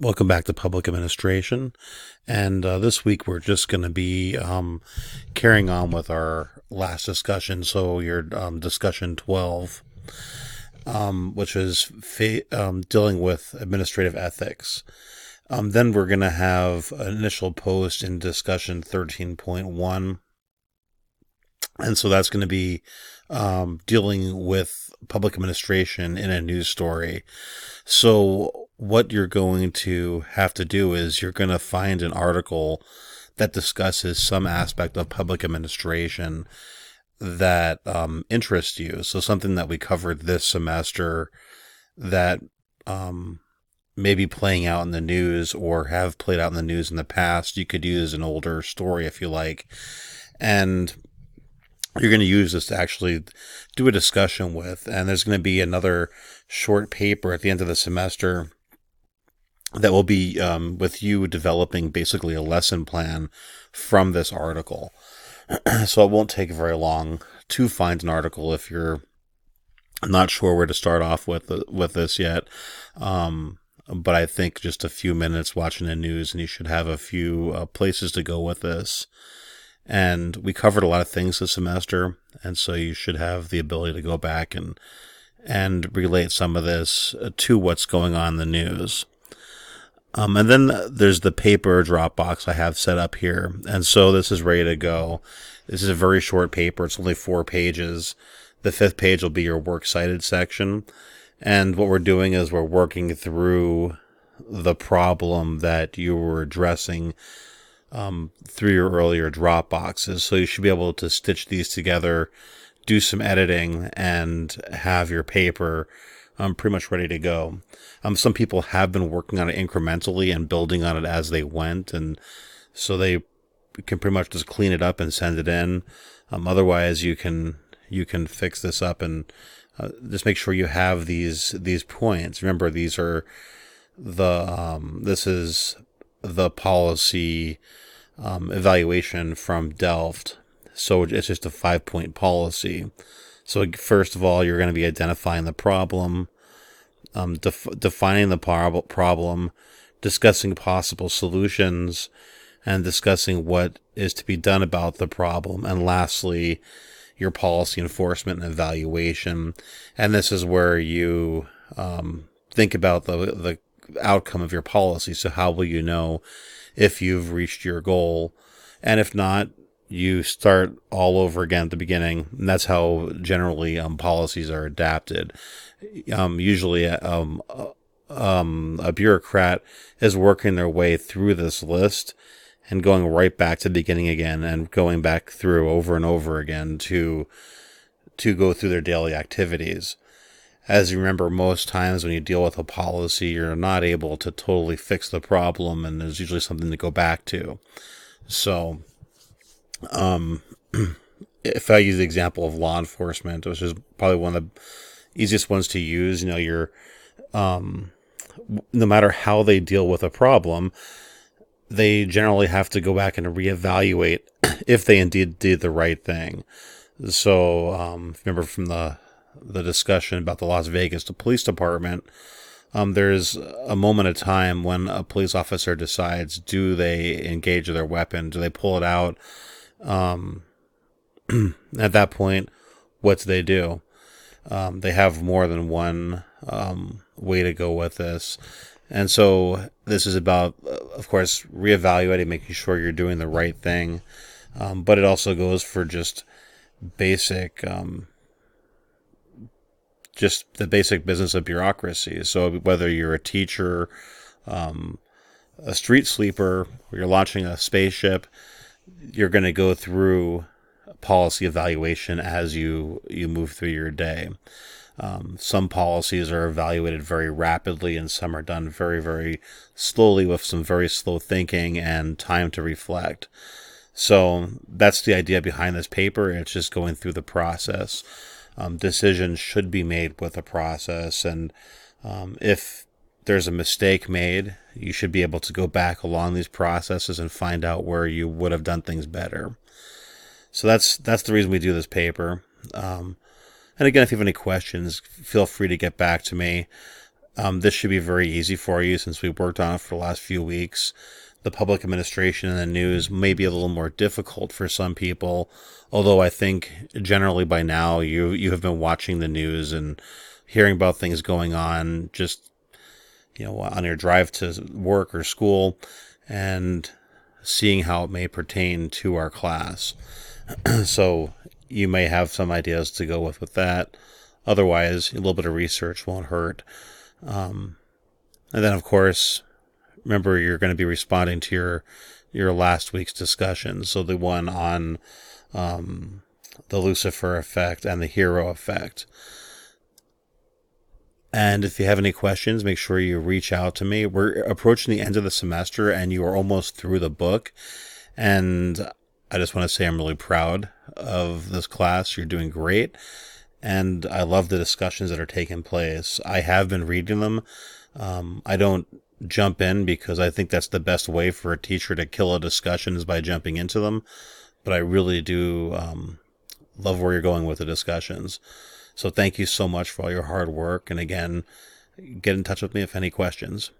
Welcome back to Public Administration. And this week we're just going to be carrying on with our last discussion. So, your discussion 12, which is dealing with administrative ethics. Then we're going to have an initial post in discussion 13.1. And so that's going to be dealing with public administration in a news story. So what you're going to have to do is you're going to find an article that discusses some aspect of public administration that interests you. So something that we covered this semester that may be playing out in the news or have played out in the news in the past. You could use an older story if you like. And you're going to use this to actually do a discussion with. And there's going to be another short paper at the end of the semester that will be with you developing basically a lesson plan from this article. So it won't take very long to find an article if you're not sure where to start off with this yet. But I think just a few minutes watching the news and you should have a few places to go with this. And we covered a lot of things this semester, and so you should have the ability to go back and relate some of this to what's going on in the news. And then there's the paper Dropbox I have set up here, and so this is ready to go. This is a very short paper. It's only 4 pages. The 5th page will be your works cited section, and what we're doing is we're working through the problem that you were addressing through your earlier Dropboxes. So you should be able to stitch these together, do some editing, and have your paper pretty much ready to go. Some people have been working on it incrementally and building on it as they went, and so they can pretty much just clean it up and send it in. Otherwise, you can fix this up and just make sure you have these points. Remember, these are this is the policy evaluation from Delft. So it's just a 5-point policy. So first of all, you're going to be identifying the problem, defining the problem, discussing possible solutions, and discussing what is to be done about the problem. And lastly, your policy enforcement and evaluation. And this is where you think about the outcome of your policy. So how will you know if you've reached your goal? And if not, you start all over again at the beginning. And that's how generally policies are adapted. Usually a bureaucrat is working their way through this list and going right back to the beginning again and going back through over and over again to go through their daily activities. As you remember, most times when you deal with a policy, you're not able to totally fix the problem, and there's usually something to go back to. So, if I use the example of law enforcement, which is probably one of the easiest ones to use, you're, no matter how they deal with a problem, they generally have to go back and reevaluate if they indeed did the right thing. So, remember from the discussion about the Las Vegas Police Department, there's a moment of time when a police officer decides, do they engage their weapon? Do they pull it out? At that point, what do? They have more than one way to go with this. And so this is about, of course, reevaluating, making sure you're doing the right thing. But it also goes for just basic the basic business of bureaucracy. So whether you're a teacher, a street sweeper, or you're launching a spaceship, you're going to go through policy evaluation as you move through your day. Some policies are evaluated very rapidly, and some are done very, very slowly with some very slow thinking and time to reflect. So that's the idea behind this paper. It's just going through the process. Decisions should be made with a process, and if there's a mistake made, you should be able to go back along these processes and find out where you would have done things better. So that's the reason we do this paper. And again, if you have any questions, feel free to get back to me. This should be very easy for you since we've worked on it for the last few weeks. The public administration and the news may be a little more difficult for some people, although I think generally by now you have been watching the news and hearing about things going on just on your drive to work or school and seeing how it may pertain to our class. So you may have some ideas to go with that. Otherwise, a little bit of research won't hurt. And then, of course, remember you're going to be responding to your last week's discussion. So the one on the Lucifer effect and the hero effect. And if you have any questions, make sure you reach out to me. We're approaching the end of the semester and you are almost through the book. And I just want to say I'm really proud of this class. You're doing great. And I love the discussions that are taking place. I have been reading them. I don't jump in because I think that's the best way for a teacher to kill a discussion is by jumping into them. But I really do love where you're going with the discussions. So thank you so much for all your hard work. And again, get in touch with me if any questions.